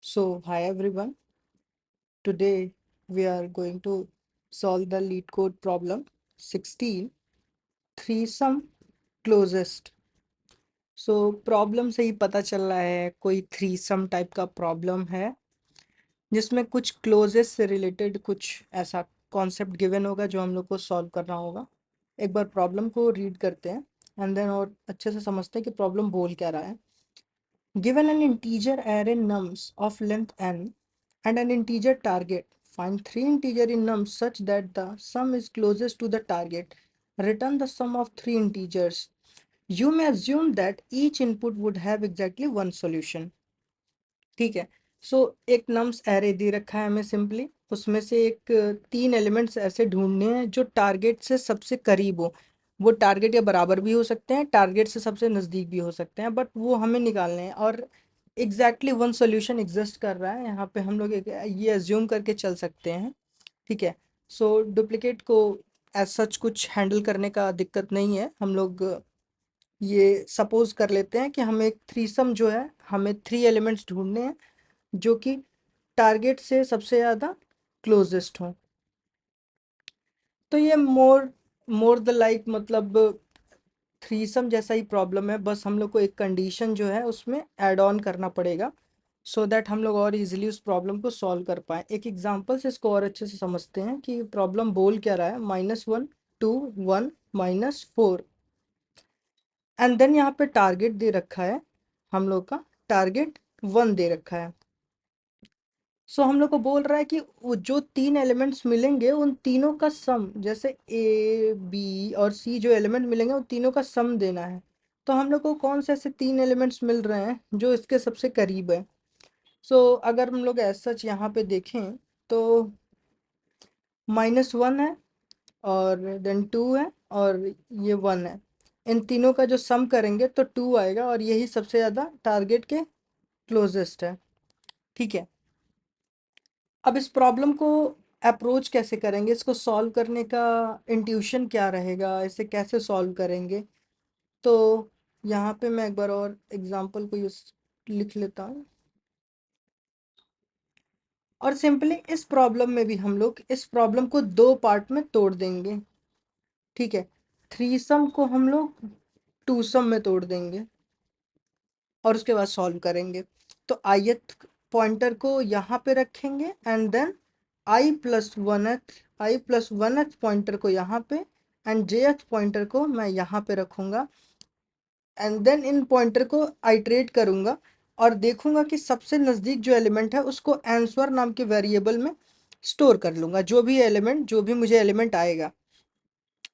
So, hi everyone. Today we are going to solve the lead code problem 16 threesome closest. So, problem से ही पता चल रहा है कोई थ्रीसम टाइप का प्रॉब्लम है जिसमें कुछ क्लोजेस्ट से रिलेटेड कुछ ऐसा कॉन्सेप्ट गिवन होगा जो हम लोग को सॉल्व करना होगा। एक बार प्रॉब्लम को रीड करते हैं एंड देन और अच्छे से समझते हैं कि प्रॉब्लम बोल क्या रहा है। Given an integer array nums of length n and an integer target, find three integer in nums such that the sum is closest to the target. Return the sum of three integers. You may assume that each input would have exactly one solution. ठीक है। सो एक nums array दे रखा है हमें simply, उसमें से एक तीन एलिमेंट्स ऐसे ढूंढने हैं जो टारगेट से सबसे करीब हो। वो टारगेट के बराबर भी हो सकते हैं, टारगेट से सबसे नज़दीक भी हो सकते हैं, बट वो हमें निकालने हैं। और एग्जैक्टली वन सॉल्यूशन एग्जिस्ट कर रहा है यहाँ पे, हम लोग ये एज्यूम करके चल सकते हैं। ठीक है। सो डुप्लीकेट को एज सच कुछ हैंडल करने का दिक्कत नहीं है। हम लोग ये सपोज कर लेते हैं कि हमें एक थ्रीसम जो है, हमें थ्री एलिमेंट्स ढूंढने हैं जो कि टारगेट से सबसे ज़्यादा क्लोजेस्ट हो। तो ये मोर मोर द लाइक मतलब थ्रीसम जैसा ही प्रॉब्लम है, बस हम लोग को एक कंडीशन जो है उसमें ऐड ऑन करना पड़ेगा सो दैट हम लोग और इजीली उस प्रॉब्लम को सॉल्व कर पाए। एक एग्जांपल से इसको और अच्छे से समझते हैं कि प्रॉब्लम बोल क्या रहा है। -1 2 1 -4 एंड देन यहाँ पे टारगेट दे रखा है, हम लोग का टारगेट 1 दे रखा है। सो हम लोग को बोल रहा है कि वो जो तीन एलिमेंट्स मिलेंगे उन तीनों का सम, जैसे ए बी और सी जो एलिमेंट मिलेंगे उन तीनों का सम देना है। तो हम लोग को कौन से ऐसे तीन एलिमेंट्स मिल रहे हैं जो इसके सबसे करीब है। सो अगर हम लोग ऐसा सच यहाँ पे देखें तो -1 है और देन 2 है और ये 1 है। इन तीनों का जो सम करेंगे तो 2 आएगा और यही सबसे ज़्यादा टारगेट के क्लोजेस्ट है। ठीक है। अब इस प्रॉब्लम को अप्रोच कैसे करेंगे, इसको सॉल्व करने का इंट्यूशन क्या रहेगा, इसे कैसे सॉल्व करेंगे। तो यहाँ पे मैं एक बार और एग्जांपल को यूज लिख लेता हूँ और सिंपली इस प्रॉब्लम में भी हम लोग इस प्रॉब्लम को दो पार्ट में तोड़ देंगे। ठीक है। थ्रीसम को हम लोग टूसम में तोड़ देंगे और उसके बाद सॉल्व करेंगे। तो ith पॉइंटर को यहाँ पे रखेंगे एंड देन i+1th पॉइंटर को यहाँ पे एंड jth पॉइंटर को मैं यहाँ पे रखूँगा एंड देन इन पॉइंटर को आइट्रेट करूँगा और देखूँगा कि सबसे नज़दीक जो एलिमेंट है उसको आंसर नाम के वेरिएबल में स्टोर कर लूँगा, जो भी मुझे एलिमेंट आएगा।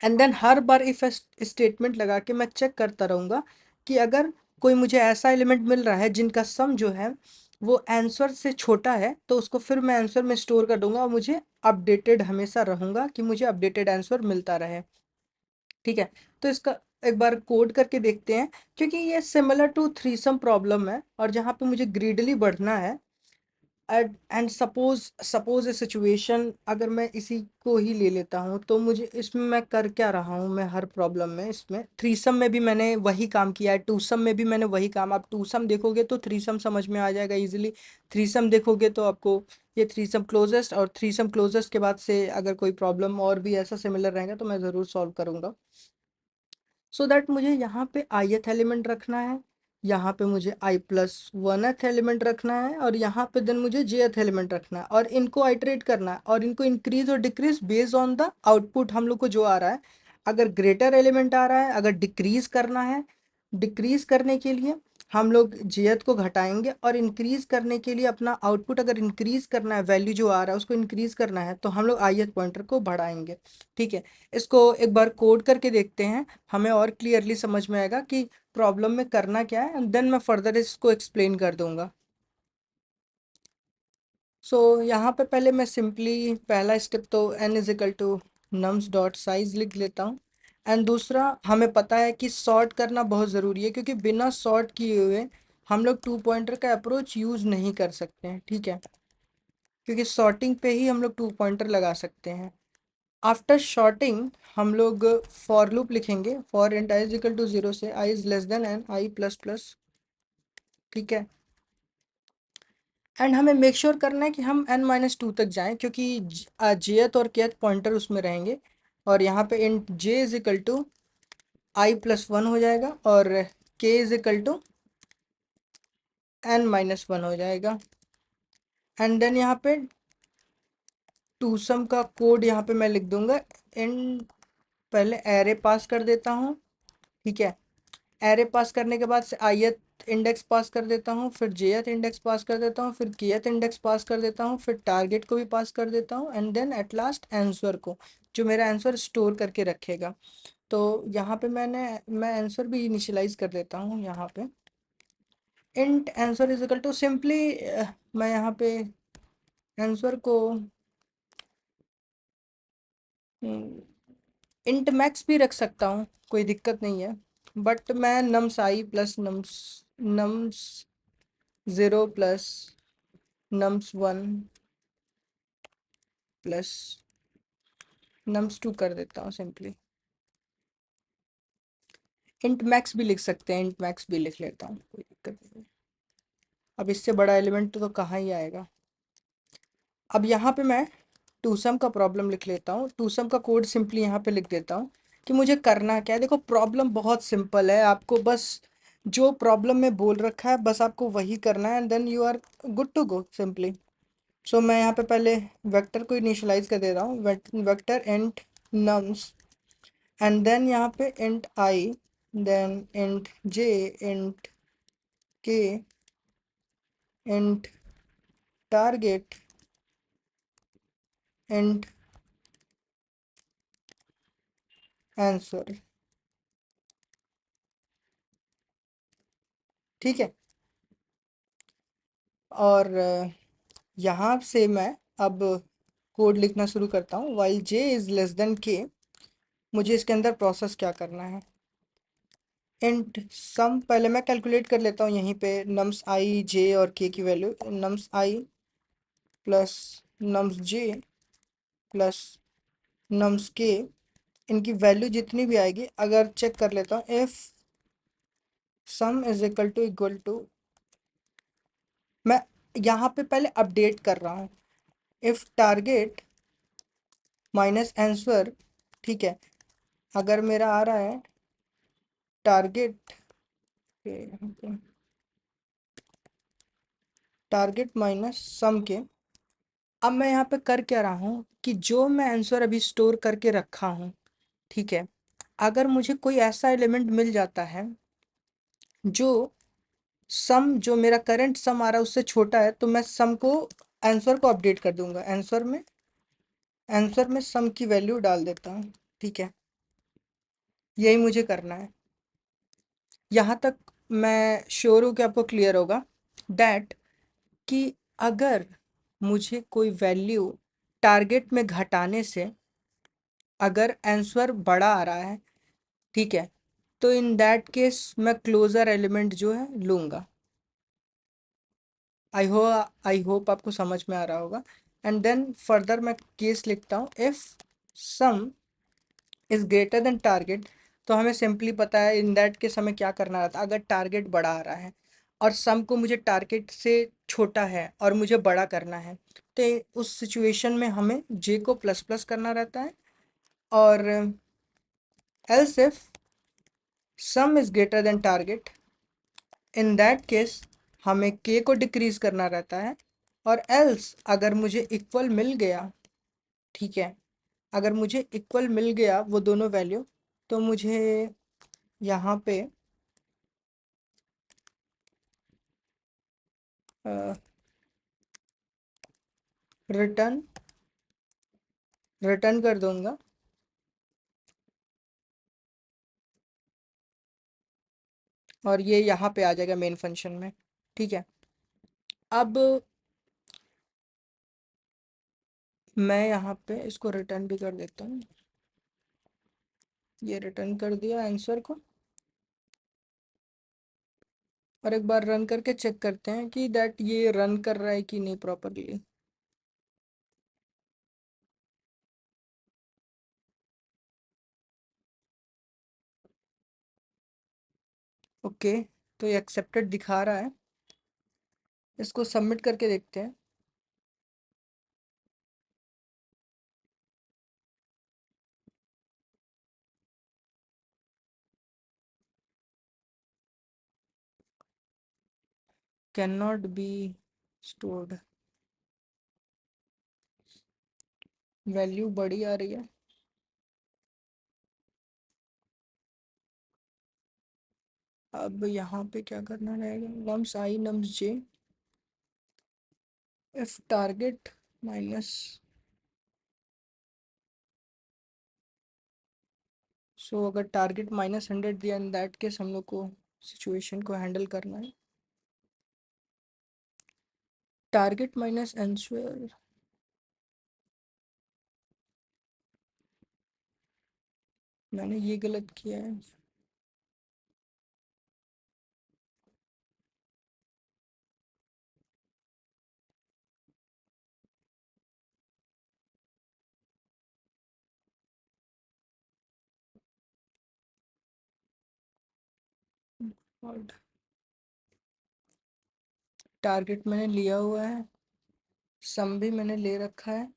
एंड देन हर बार इफ स्टेटमेंट लगा के मैं चेक करता रहूँगा कि अगर कोई मुझे ऐसा एलिमेंट मिल रहा है जिनका सम जो है वो आंसर से छोटा है तो उसको फिर मैं आंसर में स्टोर कर दूंगा और मुझे अपडेटेड हमेशा रहूँगा कि मुझे अपडेटेड आंसर मिलता रहे। ठीक है। तो इसका एक बार कोड करके देखते हैं क्योंकि ये सिमिलर टू थ्रीसम प्रॉब्लम है और जहाँ पे मुझे ग्रीडली बढ़ना है। And suppose suppose A situation, अगर मैं इसी को ही ले लेता हूँ तो मुझे इसमें मैं कर क्या रहा हूँ, मैं हर प्रॉब्लम में इसमें थ्रीसम में भी मैंने वही काम किया है, टूसम में भी मैंने वही काम। आप टूसम देखोगे तो थ्रीसम समझ में आ जाएगा इजीली, थ्रीसम देखोगे तो आपको ये थ्रीसम क्लोजेस्ट और थ्रीसम क्लोजेस्ट के बाद से अगर कोई प्रॉब्लम और भी ऐसा सिमिलर रहेगा तो मैं ज़रूर सॉल्व करूँगा। सो दैट मुझे यहाँ पे ith एलिमेंट रखना है, यहाँ पे मुझे i+1th एलिमेंट रखना है और यहाँ पे देन मुझे jth एलिमेंट रखना है और इनको आइटरेट करना है और इनको इंक्रीज और decrease based on the output हम लोग को जो आ रहा है। अगर ग्रेटर एलिमेंट आ रहा है, अगर डिक्रीज करना है, डिक्रीज करने के लिए हम लोग jth को घटाएंगे और इंक्रीज करने के लिए अपना आउटपुट अगर इंक्रीज करना है, वैल्यू जो आ रहा है उसको इंक्रीज करना है तो हम लोग ith पॉइंटर को बढ़ाएंगे। ठीक है। इसको एक बार कोड करके देखते हैं, हमें और क्लियरली समझ में आएगा कि प्रॉब्लम में करना क्या है एंड देन मैं फर्दर इसको एक्सप्लेन कर दूंगा। सो यहाँ पे पहले मैं सिंपली पहला स्टेप तो n=nums.size लिख लेता हूँ एंड दूसरा हमें पता है कि सॉर्ट करना बहुत ज़रूरी है क्योंकि बिना सॉर्ट किए हुए हम लोग टू पॉइंटर का अप्रोच यूज़ नहीं कर सकते हैं। ठीक है। क्योंकि सॉर्टिंग पे ही हम लोग टू पॉइंटर लगा सकते हैं। आफ्टर शॉर्टिंग हम लोग फॉर लूप लिखेंगे, फॉर इंट i = 0 से i n i++। ठीक है। एंड हमें मेक श्योर करना है कि हम n-2 तक जाएं, क्योंकि jth और kth पॉइंटर उसमें रहेंगे। और यहाँ पे int j is equal to i+1 हो जाएगा और k is equal to n-1 हो जाएगा। एंड देन यहाँ पे टू सम का कोड यहाँ पे मैं लिख दूंगा। इन पहले एरे पास कर देता हूँ, ठीक है। एरे पास करने के बाद से ith इंडेक्स पास कर देता हूँ, फिर jth इंडेक्स पास कर देता हूँ, फिर kth इंडेक्स पास कर देता हूँ, फिर टारगेट को भी पास कर देता हूँ, and then at last answer को, जो मेरा आंसर स्टोर करके रखेगा। तो यहाँ पे मैं आंसर भी इनिशियलाइज कर देता हूँ। यहाँ पे int answer is equal to simply मैं यहाँ पे आंसर को इंट मैक्स भी रख सकता हूँ, कोई दिक्कत नहीं है। बट मैं nums I plus nums 0 plus nums 1 plus nums 2 कर देता हूँ सिंपली। इंट मैक्स भी लिख सकते हैं, इंट मैक्स भी लिख लेता हूँ, कोई दिक्कत नहीं है। अब इससे बड़ा एलिमेंट तो कहाँ ही आएगा। अब यहाँ पे मैं टू सम का प्रॉब्लम लिख लेता हूँ। टू सम का कोड सिंपली यहाँ पे लिख देता हूँ कि मुझे करना क्या है। देखो प्रॉब्लम बहुत सिंपल है, आपको बस जो प्रॉब्लम में बोल रखा है बस आपको वही करना है, and then you are good to go simply. So मैं यहाँ पे पहले वेक्टर को इनिशियलाइज कर दे रहा हूँ, vector int nums, and then यहाँ पे int I, then int J, int K, int target, int answer, ठीक है। और यहाँ से मैं अब कोड लिखना शुरू करता हूँ। While J is less than के, मुझे इसके अंदर प्रोसेस क्या करना है। इंट सम पहले मैं कैलकुलेट कर लेता हूँ यहीं पे नम्स आई जे और के की value. Nums I plus nums J plus nums के, इनकी वैल्यू जितनी भी आएगी अगर चेक कर लेता हूँ। If sum is equal to मैं यहाँ पे पहले अपडेट कर रहा हूँ। इफ टारगेट माइनस आंसर, ठीक है। अगर मेरा आ रहा है टारगेट टारगेट माइनस सम के, अब मैं यहाँ पे कर क्या रहा हूँ कि जो मैं आंसर अभी स्टोर करके रखा हूँ, ठीक है, अगर मुझे कोई ऐसा एलिमेंट मिल जाता है जो सम, जो मेरा करंट सम आ रहा है उससे छोटा है, तो मैं सम को, आंसर को अपडेट कर दूंगा। आंसर में सम की वैल्यू डाल देता हूँ, ठीक है। यही मुझे करना है। यहाँ तक मैं श्योर हूँ कि आपको क्लियर होगा दैट कि अगर मुझे कोई वैल्यू टारगेट में घटाने से अगर आंसर बड़ा आ रहा है, ठीक है, तो इन दैट केस मैं क्लोजर एलिमेंट जो है लूँगा। आई होप आपको समझ में आ रहा होगा। एंड देन फर्दर मैं केस लिखता हूँ। If sum is greater than target, तो हमें सिंपली पता है इन दैट केस हमें क्या करना रहता है। अगर टारगेट बड़ा आ रहा है और सम को मुझे टारगेट से छोटा है और मुझे बड़ा करना है, तो उस सिचुएशन में हमें जे को प्लस प्लस करना रहता है। और else if sum is greater than target, in that case हमें के को डिक्रीज करना रहता है। और एल्स अगर मुझे इक्वल मिल गया, ठीक है, अगर मुझे इक्वल मिल गया वो दोनों वैल्यू, तो मुझे यहाँ पे रिटर्न रिटर्न कर दूंगा। और ये यहाँ पे आ जाएगा मेन फंक्शन में, ठीक है। अब मैं यहाँ पे इसको रिटर्न भी कर देता हूँ। ये रिटर्न कर दिया आंसर को। और एक बार रन करके चेक करते हैं कि दैट ये रन कर रहा है कि नहीं प्रॉपरली। ओके, तो ये एक्सेप्टेड दिखा रहा है। इसको सबमिट करके देखते हैं। Can not be stored, value बड़ी आ रही है। अब यहाँ पे क्या करना रहेगा, nums I nums J, if target minus, so अगर टारगेट -100 दिया इन दैट केस हम लोग को सिचुएशन को हैंडल करना है। टारगेट माइनस आंसर, मैंने ये गलत किया है। और टारगेट मैंने लिया हुआ है, सम भी मैंने ले रखा है।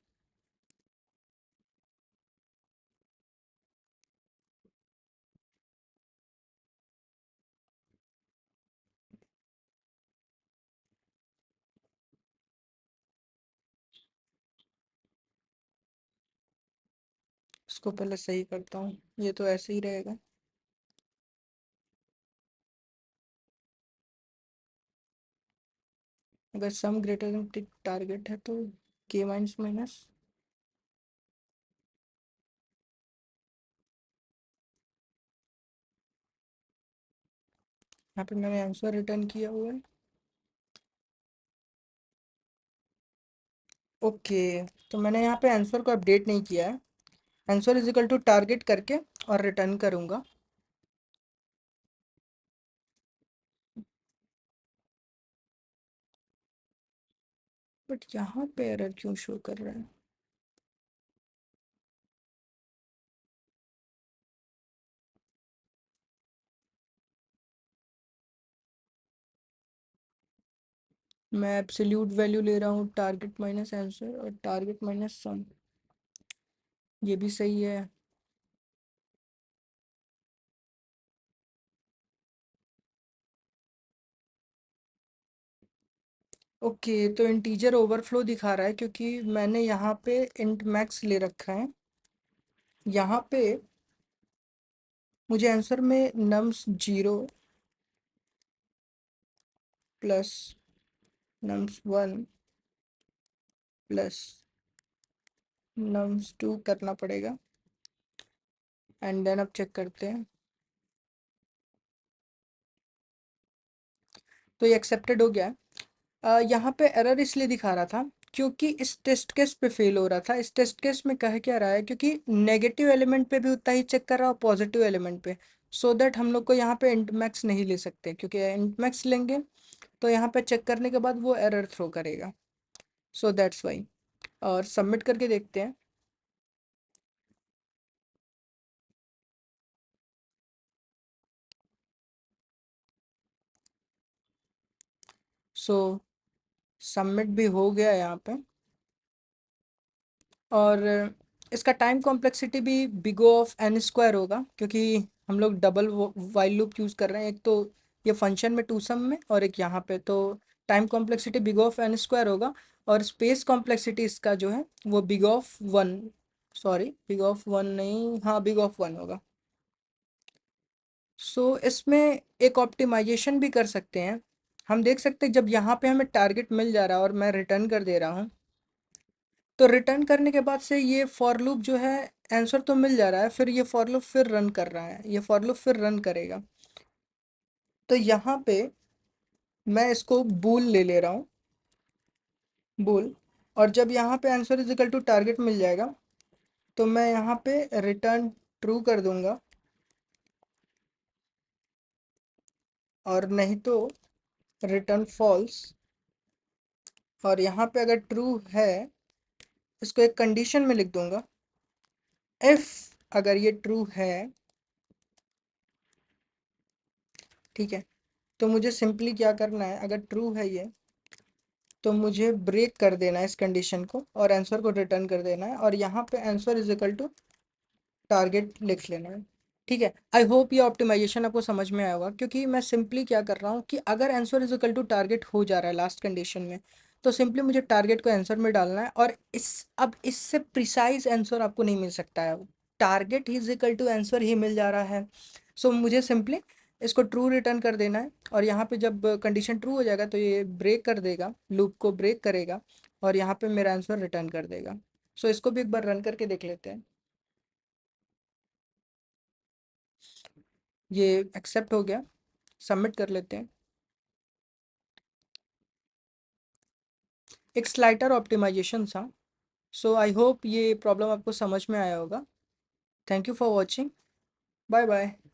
इसको पहले सही करता हूँ, ये तो ऐसे ही रहेगा। अगर सम ग्रेटर देन टारगेट है तो के माइनस माइनस, यहाँ पे मैंने आंसर रिटर्न किया हुआ है। ओके, तो मैंने यहाँ पे आंसर को अपडेट नहीं किया है, answer is equal to target करके और रिटर्न करूँगा। बट यहाँ पे एरर क्यों शो कर रहा है। मैं एब्सोल्यूट वैल्यू ले रहा हूँ टारगेट माइनस आंसर और टारगेट माइनस सम, ये भी सही है। ओके, तो इंटीजर ओवरफ्लो दिखा रहा है क्योंकि मैंने यहाँ पे इंट मैक्स ले रखा है। यहाँ पे मुझे आंसर में nums 0 plus nums 1 plus nums 2 करना पड़ेगा, एंड देन अब चेक करते हैं। तो ये एक्सेप्टेड हो गया। यहाँ पे एरर इसलिए दिखा रहा था क्योंकि इस टेस्ट केस पे फेल हो रहा था। इस टेस्ट केस में कह क्या रहा है, क्योंकि नेगेटिव एलिमेंट पे भी उतना ही चेक कर रहा है और पॉजिटिव एलिमेंट पे, सो दैट हम लोग को यहाँ पे इंट मैक्स नहीं ले सकते, क्योंकि इंट मैक्स लेंगे तो यहाँ पे चेक करने के बाद वो एरर थ्रो करेगा, सो दैट्स वाई। और सबमिट करके देखते हैं। सो सबमिट भी हो गया यहाँ पे, और इसका टाइम कॉम्प्लेक्सिटी भी big O of n square होगा, क्योंकि हम लोग डबल वाइल लूप यूज़ कर रहे हैं, एक तो ये फंक्शन में टू सम में और एक यहाँ पे, तो time complexity big O of n square होगा। और स्पेस कॉम्प्लेक्सिटी इसका जो है वो big of 1, sorry big of 1 नहीं, हाँ बिग ऑफ 1 होगा। सो इसमें एक ऑप्टिमाइजेशन भी कर सकते हैं। हम देख सकते हैं जब यहाँ पे हमें टारगेट मिल जा रहा है और मैं रिटर्न कर दे रहा हूँ, तो रिटर्न करने के बाद से ये फॉर लूप जो है, आंसर तो मिल जा रहा है, फिर ये फॉर लूप फिर रन कर रहा है, ये फॉर लूप फिर रन करेगा। तो यहाँ पे मैं इसको बूल ले रहा हूँ, बूल, और जब यहाँ पे answer is equal to target मिल जाएगा तो मैं यहाँ पे रिटर्न ट्रू कर दूंगा, और नहीं तो रिटर्न फॉल्स। और यहाँ पे अगर ट्रू है, इसको एक कंडीशन में लिख दूंगा, इफ अगर ये ट्रू है, ठीक है, तो मुझे सिंपली क्या करना है, अगर ट्रू है ये, तो मुझे ब्रेक कर देना है इस कंडीशन को और आंसर को रिटर्न कर देना है, और यहाँ पे answer is equal to target लिख लेना है। ठीक है, आई होप ये ऑप्टिमाइजेशन आपको समझ में आया होगा, क्योंकि मैं सिंपली क्या कर रहा हूँ कि अगर answer is equal to target हो जा रहा है लास्ट कंडीशन में, तो सिंपली मुझे टारगेट को आंसर में डालना है, और अब इससे प्रिसाइज आंसर आपको नहीं मिल सकता है। Target is equal to answer ही मिल जा रहा है, सो मुझे सिंपली इसको ट्रू रिटर्न कर देना है, और यहाँ पे जब कंडीशन ट्रू हो जाएगा तो ये ब्रेक कर देगा, लूप को ब्रेक करेगा, और यहाँ पे मेरा आंसर रिटर्न कर देगा। सो इसको भी एक बार रन करके देख लेते हैं। ये एक्सेप्ट हो गया, सबमिट कर लेते हैं। एक स्लाइटर ऑप्टिमाइजेशन था। सो आई होप ये प्रॉब्लम आपको समझ में आया होगा। Thank you for watching. Bye bye.